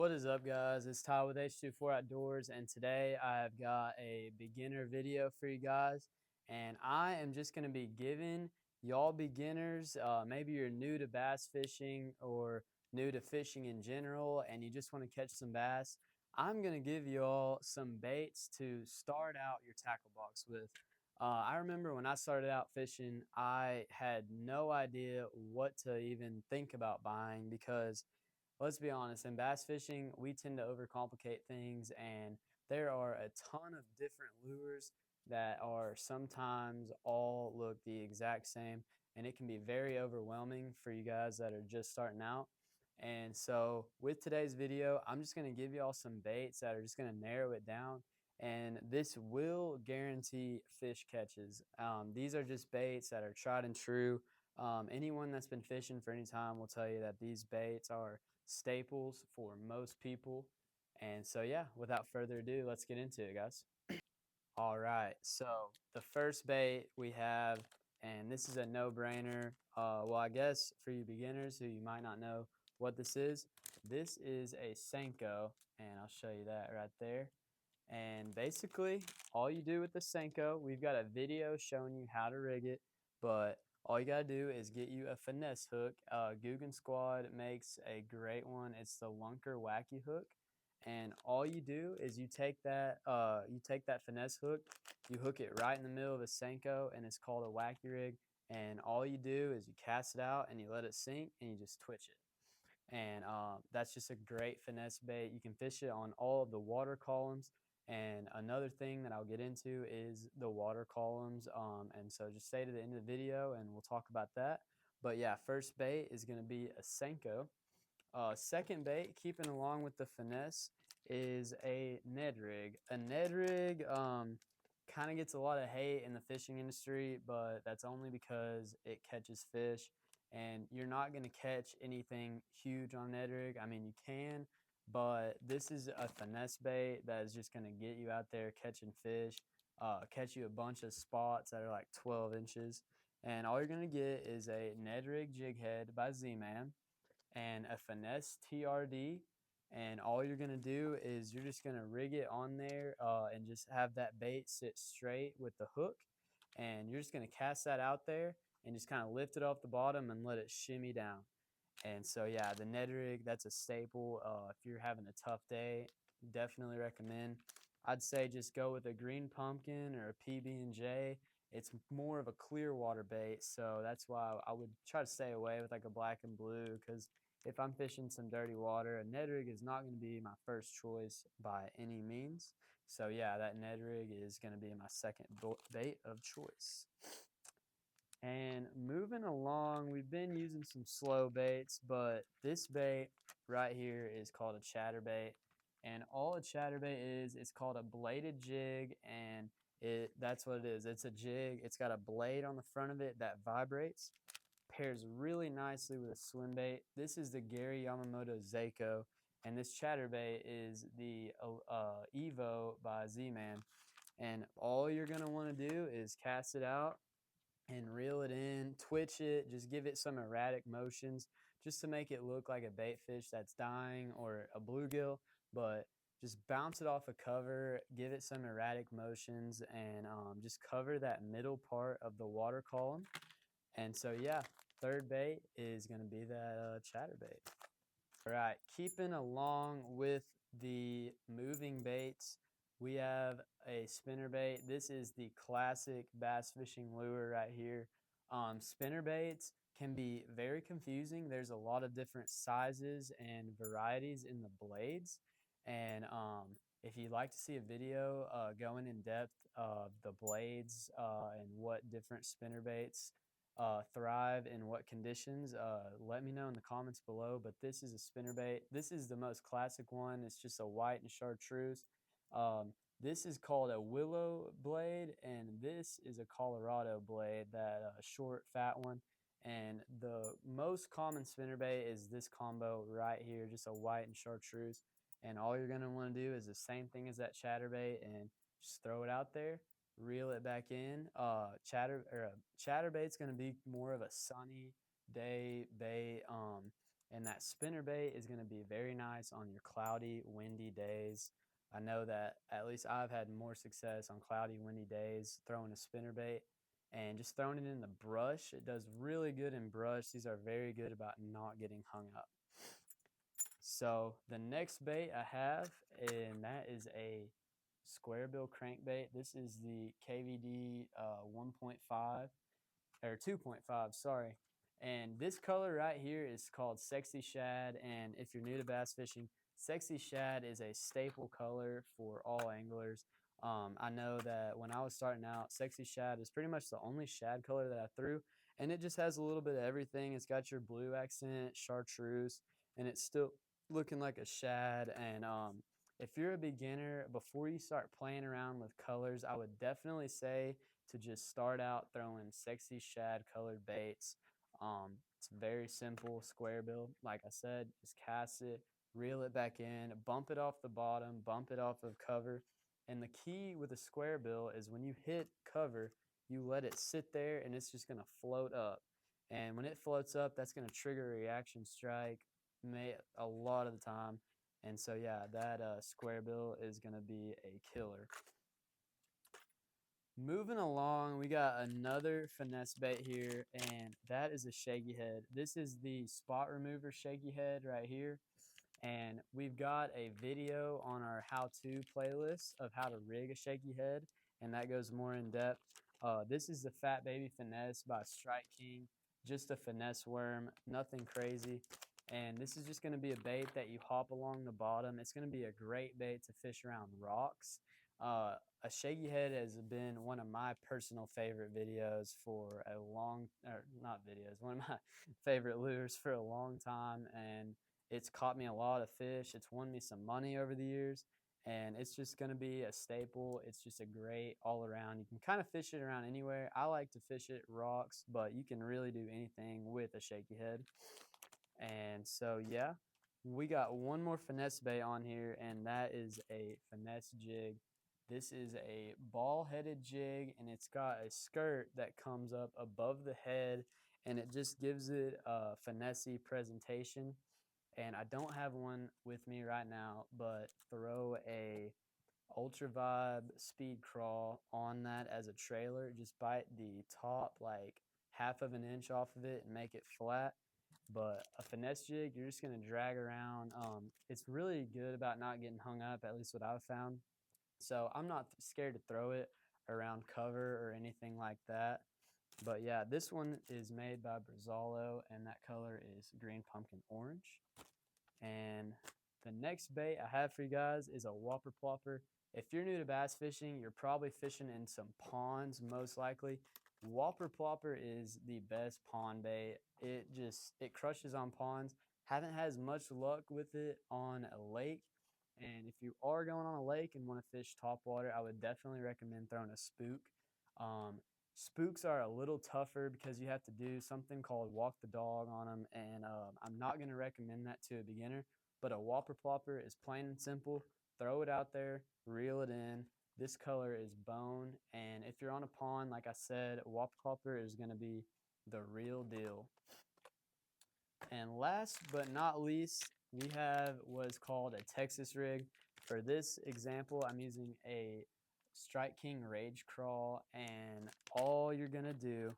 What is up, guys? It's Ty with H24 Outdoors, and today I've got a beginner video for you guys. And I am just going to be giving y'all beginners, maybe you're new to bass fishing or new to fishing in general, and you just want to catch some bass. I'm going to give y'all some baits to start out your tackle box with. I remember when I started out fishing, I had no idea what to even think about buying because let's be honest, in bass fishing, we tend to overcomplicate things, and there are a ton of different lures that are sometimes all look the exact same, and it can be very overwhelming for you guys that are just starting out. And so, with today's video, I'm just going to give you all some baits that are just going to narrow it down, and this will guarantee fish catches. These are just baits that are tried and true. Anyone that's been fishing for any time will tell you that these baits are staples for most people. And so, yeah, without further ado, let's get into it, guys. All right, so the first bait we have, and this is a no-brainer. Well, I guess for you beginners who you might not know what this is a senko, and I'll show you that right there. And basically, all you do with the senko, we've got a video showing you how to rig it, but all you gotta do is get you a finesse hook. Guggen Squad makes a great one. It's the Lunker Wacky hook, and all you do is you take that finesse hook, you hook it right in the middle of a senko, and it's called a wacky rig. And all you do is you cast it out and you let it sink, and you just twitch it. And that's just a great finesse bait. You can fish it on all of the water columns. And another thing that I'll get into is the water columns. And so just stay to the end of the video and we'll talk about that. But yeah, first bait is going to be a senko. Second bait, keeping along with the finesse, is a Ned rig. A Ned rig kind of gets a lot of hate in the fishing industry, but that's only because it catches fish. And you're not going to catch anything huge on Ned rig. I mean, you can, but this is a finesse bait that is just going to get you out there catching fish, catch you a bunch of spots that are like 12 inches. And all you're going to get is a Ned rig jig head by Z-Man and a finesse TRD. And all you're going to do is you're just going to rig it on there and just have that bait sit straight with the hook. And you're just going to cast that out there and just kind of lift it off the bottom and let it shimmy down. And so, yeah, the Ned rig, that's a staple. If you're having a tough day, definitely recommend. I'd say just go with a green pumpkin or a PB&J. It's more of a clear water bait, so that's why I would try to stay away with like a black and blue, because if I'm fishing some dirty water, a Ned rig is not going to be my first choice by any means. So yeah, that Ned rig is going to be my second bait of choice. And moving along, we've been using some slow baits, but this bait right here is called a ChatterBait. And all a ChatterBait is, it's called a bladed jig, and that's what it is. It's a jig. It's got a blade on the front of it that vibrates. Pairs really nicely with a swim bait. This is the Gary Yamamoto Seiko, and this ChatterBait is the Evo by Z-Man. And all you're going to want to do is cast it out and reel it in, twitch it, just give it some erratic motions just to make it look like a bait fish that's dying or a bluegill, but just bounce it off a cover, give it some erratic motions, and just cover that middle part of the water column. And so, yeah, third bait is going to be that chatterbait. All right, keeping along with the moving baits, we have a spinnerbait. This is the classic bass fishing lure right here. Spinnerbaits can be very confusing. There's a lot of different sizes and varieties in the blades. And if you'd like to see a video going in depth of the blades and what different spinnerbaits thrive in what conditions, let me know in the comments below. But this is a spinnerbait. This is the most classic one. It's just a white and chartreuse. This is called a willow blade, and this is a Colorado blade, that short, fat one. And the most common spinnerbait is this combo right here, just a white and chartreuse. And all you're going to want to do is the same thing as that chatterbait and just throw it out there, reel it back in. Chatterbait's going to be more of a sunny day bait. And that spinnerbait is going to be very nice on your cloudy, windy days. I know that at least I've had more success on cloudy, windy days throwing a spinnerbait and just throwing it in the brush. It does really good in brush. These are very good about not getting hung up. So the next bait I have, and that is a square bill crankbait. This is the KVD 1.5 or 2.5, sorry. And this color right here is called Sexy Shad. And if you're new to bass fishing, Sexy Shad is a staple color for all anglers. I know that when I was starting out, Sexy Shad is pretty much the only shad color that I threw. And it just has a little bit of everything. It's got your blue accent, chartreuse, and it's still looking like a shad. And if you're a beginner, before you start playing around with colors, I would definitely say to just start out throwing Sexy Shad colored baits. It's very simple, square bill. Like I said, just cast it, reel it back in, bump it off the bottom, bump it off of cover. And the key with a square bill is when you hit cover, you let it sit there and it's just going to float up. And when it floats up, that's going to trigger a reaction strike a lot of the time. And so, yeah, that square bill is going to be a killer. Moving along, we got another finesse bait here, and that is a shaky head. This is the spot remover shaky head right here. And we've got a video on our how-to playlist of how to rig a shaky head, and that goes more in depth. This is the Fat Baby Finesse by Strike King, just a finesse worm, nothing crazy. And this is just going to be a bait that you hop along the bottom. It's going to be a great bait to fish around rocks. A shaky head has been one of my personal favorite videos for a long, or not videos, one of my favorite lures for a long time, and it's caught me a lot of fish. It's won me some money over the years, and it's just going to be a staple. It's just a great all around. You can kind of fish it around anywhere. I like to fish it rocks, but you can really do anything with a shaky head. And so, yeah, we got one more finesse bait on here, and that is a finesse jig. This is a ball-headed jig, and it's got a skirt that comes up above the head, and it just gives it a finesse-y presentation. And I don't have one with me right now, but throw a Ultra Vibe speed crawl on that as a trailer. Just bite the top like half of an inch off of it and make it flat. But a finesse jig, you're just going to drag around. It's really good about not getting hung up, at least what I've found. So I'm not scared to throw it around cover or anything like that. But yeah, this one is made by Brazalo, and that color is green pumpkin orange. And the next bait I have for you guys is a Whopper plopper. If you're new to bass fishing, you're probably fishing in some ponds most likely. Whopper plopper is the best pond bait. It crushes on ponds. Haven't had as much luck with it on a lake. And if you are going on a lake and want to fish topwater, I would definitely recommend throwing a spook. Spooks are a little tougher because you have to do something called walk the dog on them, and I'm not going to recommend that to a beginner. But a Whopper plopper is plain and simple. Throw it out there, reel it in. This color is bone, and if you're on a pond, like I said, a Whopper plopper is going to be the real deal. And last but not least, we have what's called a Texas rig. For this example, I'm using a Strike King Rage Crawl, and all you're gonna do,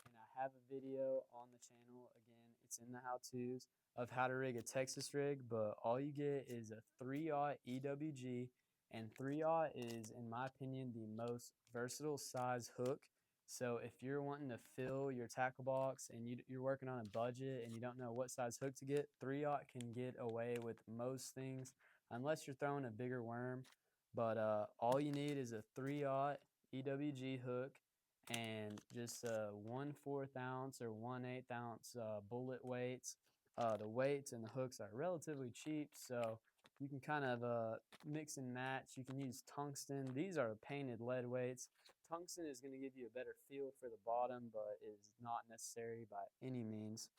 and I have a video on the channel, again, it's in the how-tos of how to rig a Texas rig, but all you get is a 3/0 EWG, and 3/0 is, in my opinion, the most versatile size hook. So if you're wanting to fill your tackle box and you're working on a budget and you don't know what size hook to get, 3/0 can get away with most things unless you're throwing a bigger worm. But all you need is a 3/0 EWG hook and just 1/4 ounce or 1/8 ounce bullet weights. The weights and the hooks are relatively cheap, so you can kind of mix and match. You can use tungsten. These are painted lead weights. Tungsten is going to give you a better feel for the bottom, but is not necessary by any means.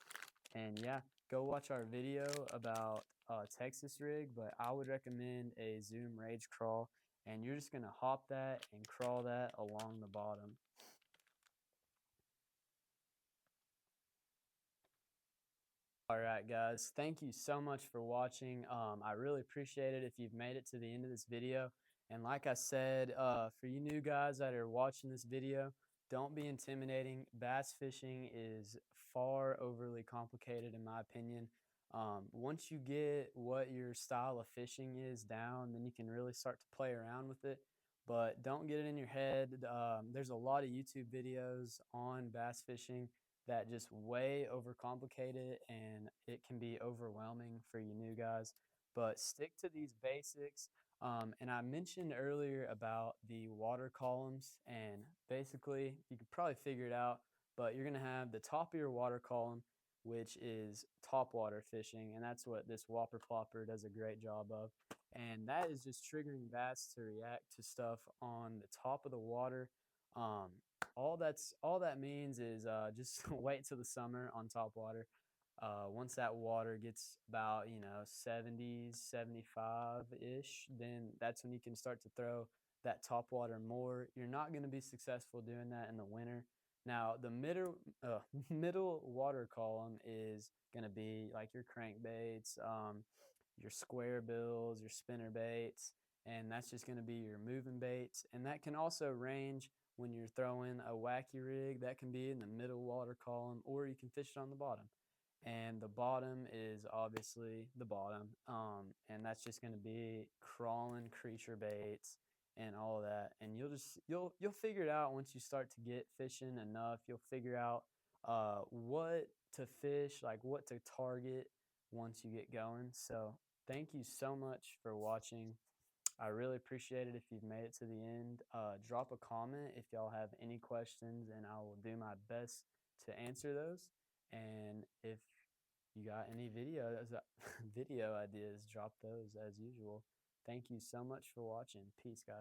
And yeah, go watch our video about Texas rig, but I would recommend a Zoom Rage Crawl, and you're just going to hop that and crawl that along the bottom. All right, guys. Thank you so much for watching. I really appreciate it if you've made it to the end of this video. And like I said, for you new guys that are watching this video, don't be intimidating. Bass fishing is far overly complicated, in my opinion. Once you get what your style of fishing is down, then you can really start to play around with it. But don't get it in your head. There's a lot of YouTube videos on bass fishing that just way overcomplicate it, and it can be overwhelming for you new guys. But stick to these basics. And I mentioned earlier about the water columns, and basically you could probably figure it out, but you're gonna have the top of your water column, which is top water fishing, and that's what this Whopper plopper does a great job of. And that is just triggering bass to react to stuff on the top of the water. Um, all that means is just wait till the summer on top water. Once that water gets about 70s 75 ish, then that's when you can start to throw that top water more. You're not going to be successful doing that in the winter. Now the middle water column is going to be like your crankbaits, your square bills, your spinner baits, and that's just going to be your moving baits. And that can also range when you're throwing a wacky rig. That can be in the middle water column, or you can fish it on the bottom. And the bottom is obviously the bottom, and that's just going to be crawling creature baits and all of that. And you'll figure it out once you start to get fishing enough. You'll figure out what to fish, like what to target once you get going. So thank you so much for watching. I really appreciate it if you've made it to the end. Drop a comment if y'all have any questions, and I will do my best to answer those. And if you got any video ideas, drop those as usual. Thank you so much for watching. Peace, guys.